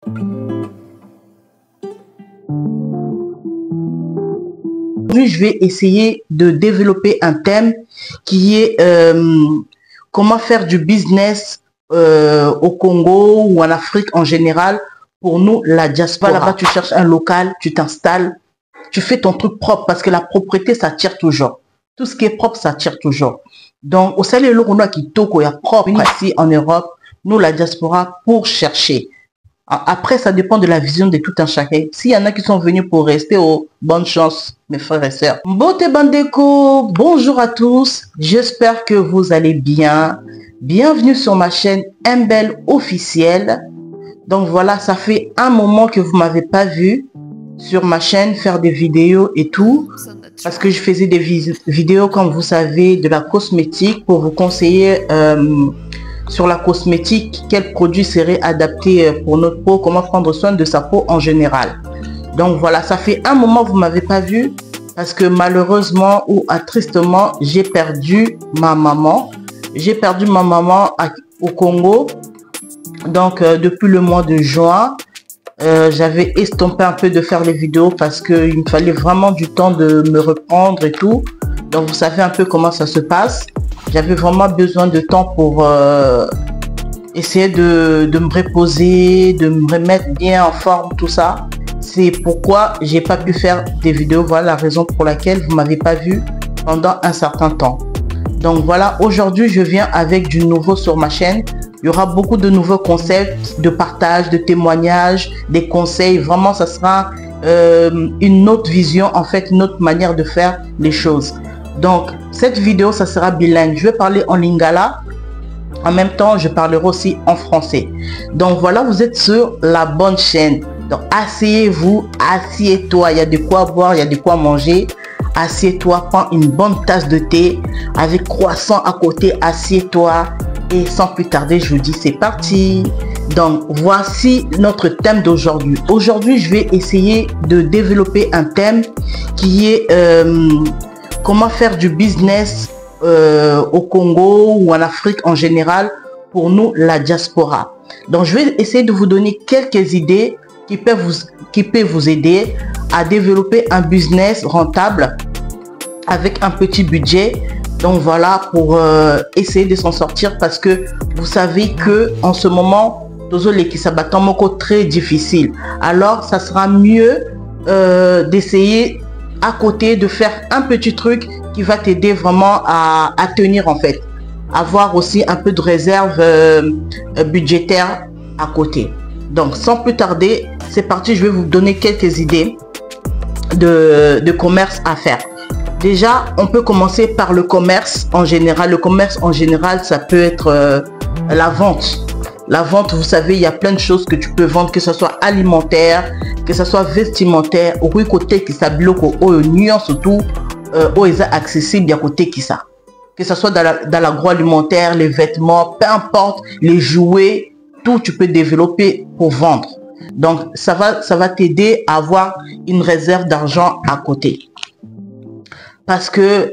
Aujourd'hui, je vais essayer de développer un thème qui est comment faire du business au Congo ou en Afrique en général. Pour nous, la diaspora, là-bas, tu cherches un local, tu t'installes, tu fais ton truc propre parce que la propreté, ça tire toujours. Tout ce qui est propre, ça tire toujours. Donc, au Salé, on a qui toko, il y a propre ici en Europe, nous, la diaspora, pour chercher. Après, ça dépend de la vision de tout un chacun. S'il y en a qui sont venus pour rester, oh, bonne chance, mes frères et sœurs. Mbote Bandeko, bonjour à tous. J'espère que vous allez bien. Bienvenue sur ma chaîne Mbel officielle. Donc voilà, ça fait un moment que vous m'avez pas vu sur ma chaîne faire des vidéos et tout. Parce que je faisais des vidéos, comme vous savez, de la cosmétique pour vous conseiller sur la cosmétique, quel produit serait adapté pour notre peau, comment prendre soin de sa peau en général. Donc voilà, ça fait un moment que vous m'avez pas vu parce que malheureusement ou tristement, j'ai perdu ma maman. J'ai perdu ma maman au Congo. Donc depuis le mois de juin, j'avais estompé un peu de faire les vidéos parce qu'il me fallait vraiment du temps de me reprendre et tout. Donc vous savez un peu comment ça se passe. J'avais vraiment besoin de temps pour essayer de me reposer, de me remettre bien en forme, tout ça. C'est pourquoi j'ai pas pu faire des vidéos. Voilà la raison pour laquelle vous m'avez pas vu pendant un certain temps. Donc voilà, aujourd'hui je viens avec du nouveau sur ma chaîne. Il y aura beaucoup de nouveaux concepts de partage, de témoignages, des conseils. Vraiment, ça sera une autre vision, en fait, une autre manière de faire les choses. Donc, cette vidéo, ça sera bilingue. Je vais parler en lingala. En même temps, je parlerai aussi en français. Donc, voilà, vous êtes sur la bonne chaîne. Donc, asseyez-vous, assieds-toi. Il y a de quoi boire, il y a de quoi manger. Assieds-toi, prends une bonne tasse de thé avec croissant à côté. Assieds-toi. Et sans plus tarder, je vous dis c'est parti. Donc, voici notre thème d'aujourd'hui. Aujourd'hui, je vais essayer de développer un thème qui est comment faire du business au Congo ou en Afrique en général pour nous, la diaspora. Donc, je vais essayer de vous donner quelques idées qui peuvent vous aider à développer un business rentable avec un petit budget. Donc voilà, pour essayer de s'en sortir parce que vous savez que en ce moment, qui s'abattent très difficile. Alors, ça sera mieux d'essayer à côté de faire un petit truc qui va t'aider vraiment à tenir en fait. Avoir aussi un peu de réserve budgétaire à côté. Donc, sans plus tarder, c'est parti. Je vais vous donner quelques idées de commerce à faire. Déjà, on peut commencer par le commerce en général. Le commerce en général, ça peut être la vente. La vente, vous savez, il y a plein de choses que tu peux vendre, que ce soit alimentaire, que ce soit vestimentaire, au côté qui s'habille, au nuance surtout, au accessible, à côté qui ça. Que ce soit dans l'agroalimentaire, les vêtements, peu importe, les jouets, tout tu peux développer pour vendre. Donc, ça va t'aider à avoir une réserve d'argent à côté. Parce que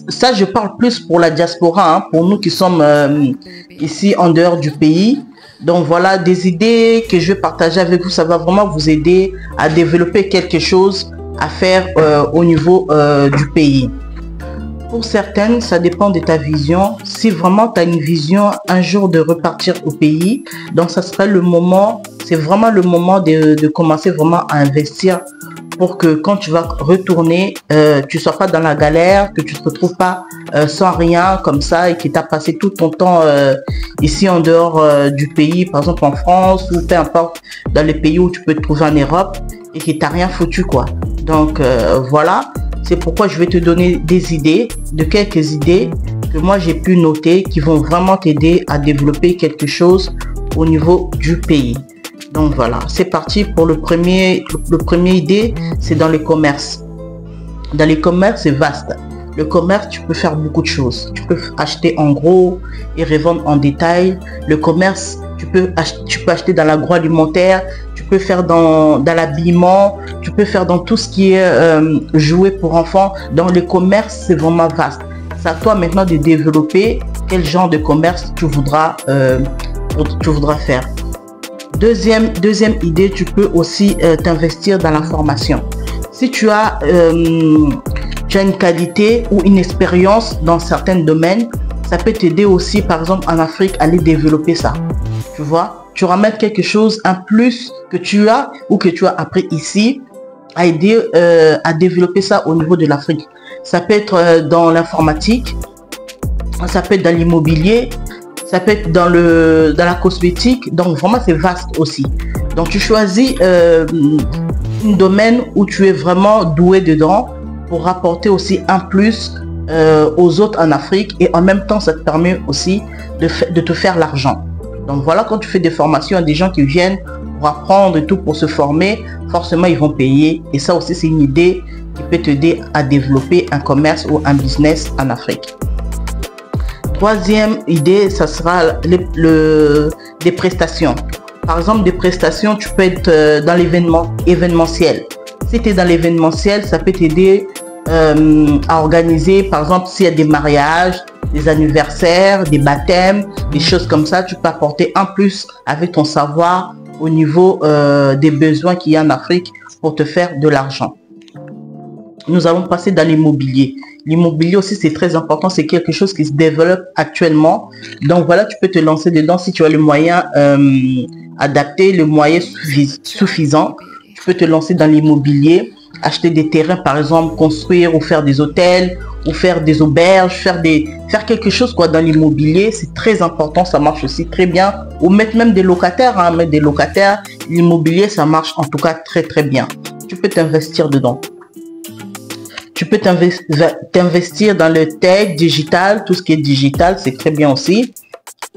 ça, je parle plus pour la diaspora, hein, pour nous qui sommes ici en dehors du pays. Donc voilà, des idées que je vais partager avec vous, ça va vraiment vous aider à développer quelque chose à faire au niveau du pays. Pour certaines, ça dépend de ta vision. Si vraiment tu as une vision un jour de repartir au pays, donc ça serait le moment, c'est vraiment le moment de commencer vraiment à investir pour que quand tu vas retourner, tu ne sois pas dans la galère, que tu ne te retrouves pas sans rien comme ça et que tu as passé tout ton temps ici en dehors du pays, par exemple en France ou peu importe dans les pays où tu peux te trouver en Europe et que tu n'as rien foutu quoi. Donc voilà, c'est pourquoi je vais te donner des idées, quelques idées que moi j'ai pu noter qui vont vraiment t'aider à développer quelque chose au niveau du pays. Donc voilà, c'est parti pour le premier idée, c'est dans les commerces. Dans les commerces, c'est vaste. Le commerce, tu peux faire beaucoup de choses. Tu peux acheter en gros et revendre en détail. Le commerce, tu peux acheter dans l'agroalimentaire, tu peux faire dans l'habillement, tu peux faire dans tout ce qui est jouet pour enfants. Dans le commerce, c'est vraiment vaste. C'est à toi maintenant de développer quel genre de commerce tu voudras faire. Deuxième idée, tu peux aussi t'investir dans la formation. Si tu as une qualité ou une expérience dans certains domaines, ça peut t'aider aussi, par exemple, en Afrique, à aller développer ça. Tu vois, tu ramènes quelque chose, un plus que tu as ou que tu as appris ici, à aider à développer ça au niveau de l'Afrique. Ça peut être dans l'informatique, ça peut être dans l'immobilier, ça peut être dans la cosmétique. Donc, vraiment, c'est vaste aussi. Donc, tu choisis un domaine où tu es vraiment doué dedans pour rapporter aussi un plus aux autres en Afrique, et en même temps ça te permet aussi de te faire l'argent. Donc voilà, quand tu fais des formations, des gens qui viennent pour apprendre et tout, pour se former, forcément ils vont payer, et ça aussi c'est une idée qui peut t'aider à développer un commerce ou un business en Afrique. Troisième idée, ça sera des prestations. Par exemple, des prestations, tu peux être dans événementiel. Si tu es dans l'événementiel, ça peut t'aider à organiser, par exemple, s'il y a des mariages, des anniversaires, des baptêmes, des choses comme ça. Tu peux apporter un plus avec ton savoir au niveau des besoins qu'il y a en Afrique pour te faire de l'argent. Nous allons passer dans l'immobilier. L'immobilier aussi, c'est très important. C'est quelque chose qui se développe actuellement. Donc voilà, tu peux te lancer dedans si tu as le moyen adapté, le moyen suffisant. Tu peux te lancer dans l'immobilier, acheter des terrains, par exemple, construire ou faire des hôtels, ou faire des auberges, faire quelque chose quoi dans l'immobilier. C'est très important, ça marche aussi très bien. Ou mettre même des locataires, hein, mettre des locataires. L'immobilier, ça marche en tout cas très très bien. Tu peux t'investir dedans. Tu peux t'investir dans le tech, digital, tout ce qui est digital, c'est très bien aussi.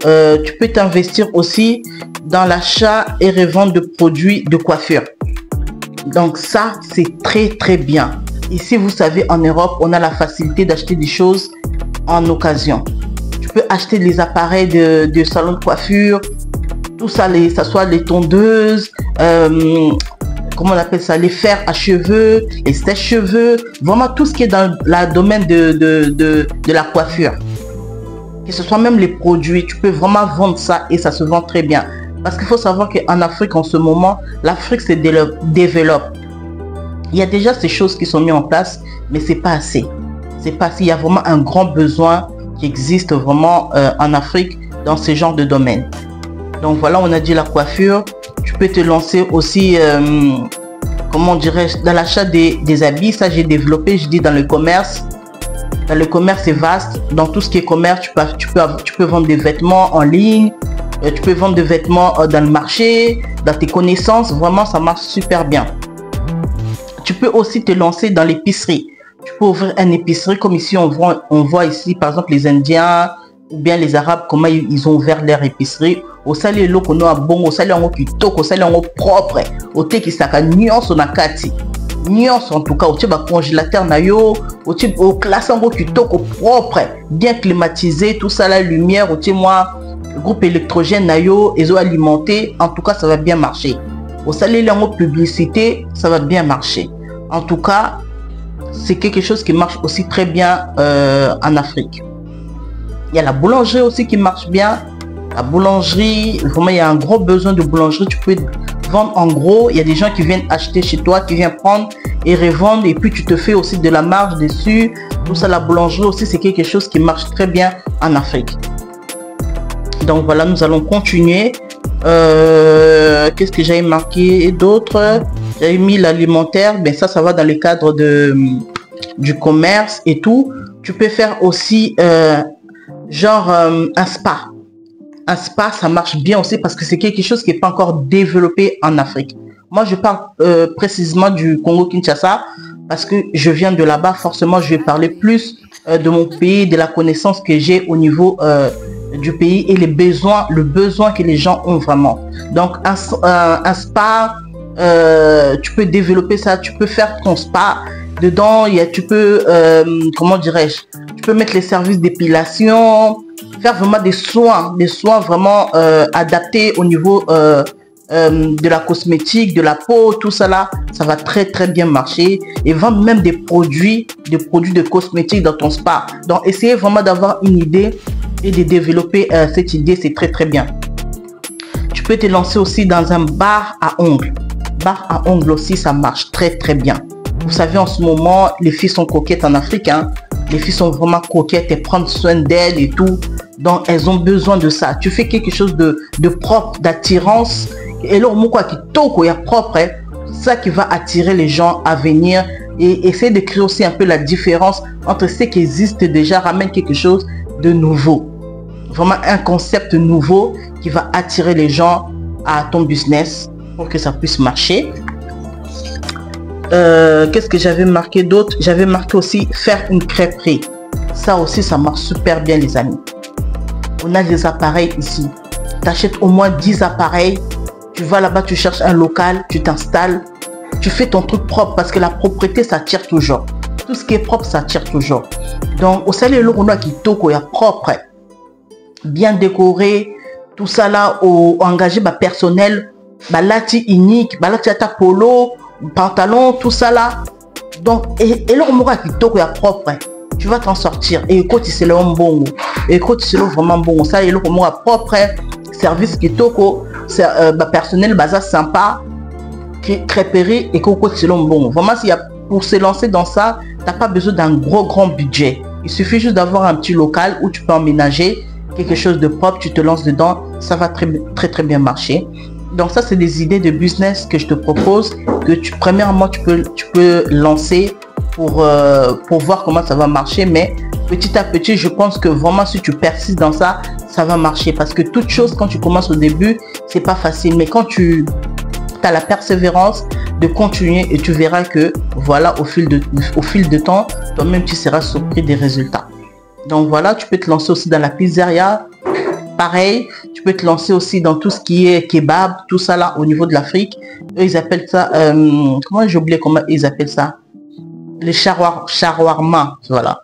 Tu peux t'investir aussi dans l'achat et revente de produits de coiffure. Donc ça, c'est très très bien. Ici, vous savez, en Europe, on a la facilité d'acheter des choses en occasion. Tu peux acheter les appareils de salon de coiffure, tout ça, ça soit les tondeuses, comment on appelle ça, les fers à cheveux, les sèche-cheveux, vraiment tout ce qui est dans le domaine de la coiffure. Que ce soit même les produits, tu peux vraiment vendre ça et ça se vend très bien. Parce qu'il faut savoir qu'en Afrique, en ce moment, l'Afrique se développe. Il y a déjà ces choses qui sont mises en place, mais c'est pas assez. C'est pas assez. Il y a vraiment un grand besoin qui existe vraiment en Afrique dans ce genre de domaine. Donc voilà, on a dit la coiffure. Tu peux te lancer aussi, comment dirais-je, dans l'achat des habits. Ça, j'ai développé, je dis dans le commerce. Dans le commerce, c'est vaste. Dans tout ce qui est commerce, tu peux vendre des vêtements en ligne. Tu peux vendre des vêtements dans le marché, dans tes connaissances. Vraiment, ça marche super bien. Tu peux aussi te lancer dans l'épicerie. Tu peux ouvrir une épicerie comme ici, on voit ici, par exemple, les Indiens ou bien les Arabes, comment ils ont ouvert leur épicerie. Au salé loko no bon, au salé en kitoko, au salé en propre, au te qui saka nuance on a kati. Nuance en tout cas, au bas congélateur na yo, au classe en kitoko propre, bien climatisé, tout ça la lumière, au moi groupe électrogène na yo, et alimenté, en tout cas ça va bien marcher. Au salé en publicité, ça va bien marcher. En tout cas, c'est quelque chose qui marche aussi très bien en Afrique. Il y a la boulangerie aussi qui marche bien. La boulangerie, vraiment il y a un gros besoin de boulangerie. Tu peux vendre en gros. Il y a des gens qui viennent acheter chez toi, qui viennent prendre et revendre. Et puis tu te fais aussi de la marge dessus. Tout ça, la boulangerie aussi, c'est quelque chose qui marche très bien en Afrique. Donc voilà, nous allons continuer. Qu'est-ce que j'avais marqué d'autres? J'avais mis l'alimentaire, mais ça va dans le cadre du commerce et tout. Tu peux faire aussi genre un spa. Un spa, ça marche bien aussi parce que c'est quelque chose qui n'est pas encore développé en Afrique. Moi, je parle précisément du Congo-Kinshasa parce que je viens de là-bas. Forcément, je vais parler plus de mon pays, de la connaissance que j'ai au niveau du pays et le besoin que les gens ont vraiment. Donc, un spa, tu peux développer ça, tu peux faire ton spa. Dedans, tu peux, comment dirais-je, tu peux mettre les services d'épilation, faire vraiment des soins vraiment adaptés au niveau de la cosmétique, de la peau, tout ça là, ça va très très bien marcher. Et vendre même des produits de cosmétiques dans ton spa. Donc, essayez vraiment d'avoir une idée et de développer cette idée, c'est très très bien. Tu peux te lancer aussi dans un bar à ongles. Bar à ongles aussi, ça marche très très bien. Vous savez, en ce moment, les filles sont coquettes en Afrique. Hein. Les filles sont vraiment coquettes et prendre soin d'elles et tout. Donc, elles ont besoin de ça. Tu fais quelque chose de propre, d'attirance. Et là, moi, qui toko, il y a propre, hein, ça qui va attirer les gens à venir et essayer de créer aussi un peu la différence entre ce qui existe déjà, ramène quelque chose de nouveau. Vraiment un concept nouveau qui va attirer les gens à ton business pour que ça puisse marcher. Qu'est-ce que j'avais marqué d'autre? J'avais marqué aussi faire une crêperie. Ça aussi, ça marche super bien, les amis. On a des appareils ici. Tu achètes au moins 10 appareils. Tu vas là-bas, tu cherches un local, tu t'installes. Tu fais ton truc propre parce que la propreté, ça attire toujours. Tout ce qui est propre, ça attire toujours. Donc, au salaire, on a qui toko, il y a propre, bien décoré, tout ça là, engagé personnel, lati unique, lati ata polo, pantalon, tout ça là. Donc, et là, on a qui toko, il y a propre. Tu vas t'en sortir. Et écoute, c'est le bon. Et écoute, c'est vraiment bon. Ça, et là, on a propre, service qui toko, personnel, bazar sympa. Crêperie et coco c'est bon. Vraiment, pour se lancer dans ça, tu n'as pas besoin d'un grand budget. Il suffit juste d'avoir un petit local où tu peux emménager quelque chose de propre, tu te lances dedans, ça va très bien marcher. Donc ça, c'est des idées de business que je te propose, que premièrement tu peux lancer pour voir comment ça va marcher, mais petit à petit, je pense que vraiment si tu persistes dans ça, ça va marcher parce que toute chose quand tu commences au début, c'est pas facile, mais quand tu as la persévérance de continuer et tu verras que voilà, au fil de temps, toi-même tu seras surpris des résultats. Donc voilà, tu peux te lancer aussi dans la pizzeria, pareil, tu peux te lancer aussi dans tout ce qui est kebab, tout ça là au niveau de l'Afrique. Eux ils appellent ça, comment j'ai oublié comment ils appellent ça, les shawarma, voilà.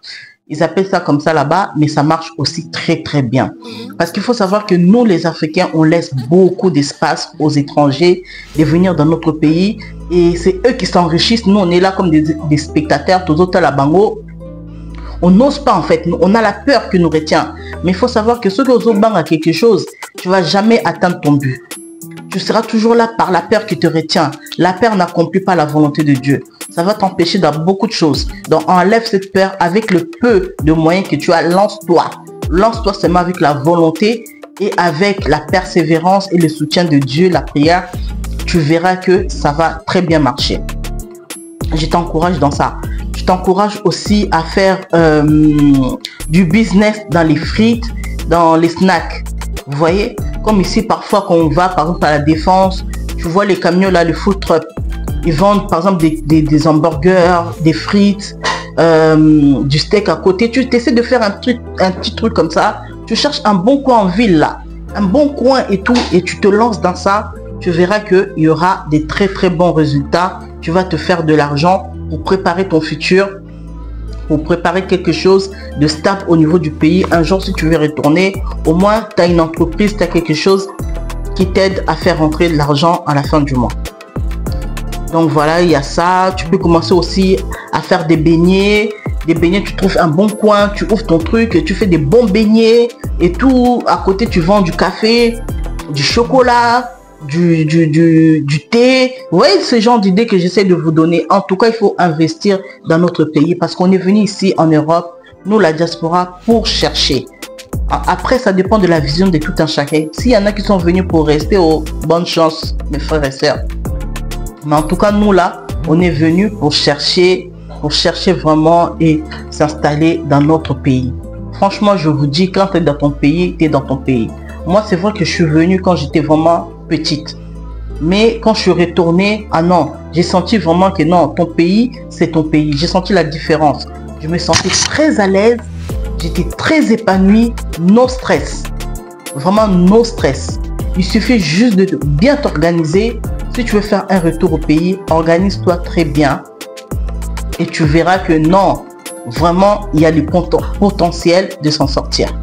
Ils appellent ça comme ça là-bas, mais ça marche aussi très bien. Parce qu'il faut savoir que nous, les Africains, on laisse beaucoup d'espace aux étrangers de venir dans notre pays. Et c'est eux qui s'enrichissent. Nous, on est là comme des spectateurs, tous autres à la bango. On n'ose pas en fait. On a la peur qui nous retient. Mais il faut savoir que ceux qui osent à quelque chose, tu ne vas jamais atteindre ton but. Tu seras toujours là par la peur qui te retient. La peur n'accomplit pas la volonté de Dieu. Ça va t'empêcher dans beaucoup de choses. Donc enlève cette peur avec le peu de moyens que tu as. Lance-toi. Lance-toi seulement avec la volonté et avec la persévérance et le soutien de Dieu, la prière. Tu verras que ça va très bien marcher. Je t'encourage dans ça. Je t'encourage aussi à faire du business dans les frites, dans les snacks. Vous voyez, comme ici, parfois, quand on va, par exemple, à la Défense, tu vois les camions là, les food trucks. Ils vendent, par exemple, des hamburgers, des frites, du steak à côté. Tu essaies de faire un petit truc comme ça. Tu cherches un bon coin en ville là. Un bon coin et tout. Et tu te lances dans ça. Tu verras qu'il y aura des très bons résultats. Tu vas te faire de l'argent pour préparer ton futur. Pour préparer quelque chose de stable au niveau du pays. Un jour, si tu veux retourner, au moins, tu as une entreprise, tu as quelque chose qui t'aide à faire rentrer de l'argent à la fin du mois. Donc voilà, il y a ça. Tu peux commencer aussi à faire des beignets. Des beignets, tu trouves un bon coin, tu ouvres ton truc, et tu fais des bons beignets et tout. À côté, tu vends du café, du chocolat, du thé. Vous voyez ce genre d'idées que j'essaie de vous donner. En tout cas, il faut investir dans notre pays parce qu'on est venu ici en Europe, nous la diaspora, pour chercher. Après, ça dépend de la vision de tout un chacun. S'il y en a qui sont venus pour rester, oh, bonne chance, mes frères et sœurs. Mais en tout cas, nous là, on est venus pour chercher vraiment et s'installer dans notre pays. Franchement, je vous dis, quand tu es dans ton pays, tu es dans ton pays. Moi, c'est vrai que je suis venue quand j'étais vraiment petite. Mais quand je suis retournée, ah non, j'ai senti vraiment que non, ton pays, c'est ton pays. J'ai senti la différence. Je me sentais très à l'aise. J'étais très épanouie. No stress. Vraiment, no stress. Il suffit juste de bien t'organiser. Si tu veux faire un retour au pays, organise-toi très bien. Et tu verras que non, vraiment, il y a le potentiel de s'en sortir.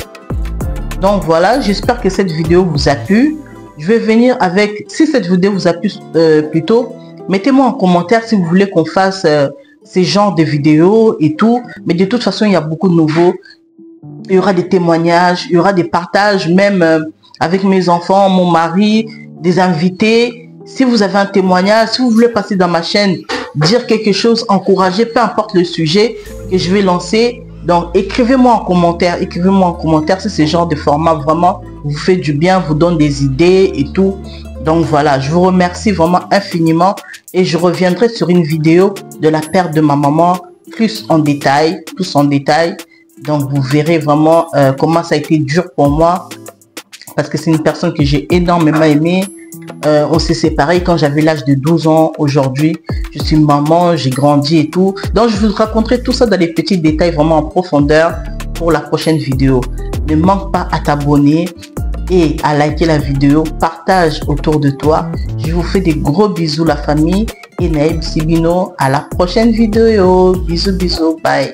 Donc voilà, j'espère que cette vidéo vous a plu. Je vais venir avec, si cette vidéo vous a plu plutôt, mettez-moi en commentaire si vous voulez qu'on fasse ces genres de vidéos et tout. Mais de toute façon, il y a beaucoup de nouveaux. Il y aura des témoignages, il y aura des partages, même avec mes enfants, mon mari. des invités. Si vous avez un témoignage, si vous voulez passer dans ma chaîne, dire quelque chose, encourager, peu importe le sujet que je vais lancer. Donc, écrivez-moi en commentaire, si ce genre de format vraiment vous fait du bien, vous donne des idées et tout. Donc voilà, je vous remercie vraiment infiniment et je reviendrai sur une vidéo de la perte de ma maman plus en détail. Donc vous verrez vraiment comment ça a été dur pour moi parce que c'est une personne que j'ai énormément aimée. On s'est séparés quand j'avais l'âge de 12 ans. Aujourd'hui, je suis maman, j'ai grandi et tout. Donc, je vous raconterai tout ça dans les petits détails vraiment en profondeur pour la prochaine vidéo. Ne manque pas à t'abonner et à liker la vidéo. Partage autour de toi. Je vous fais des gros bisous la famille. Et Naïb Sibino, à la prochaine vidéo. Bisous, bisous, bye.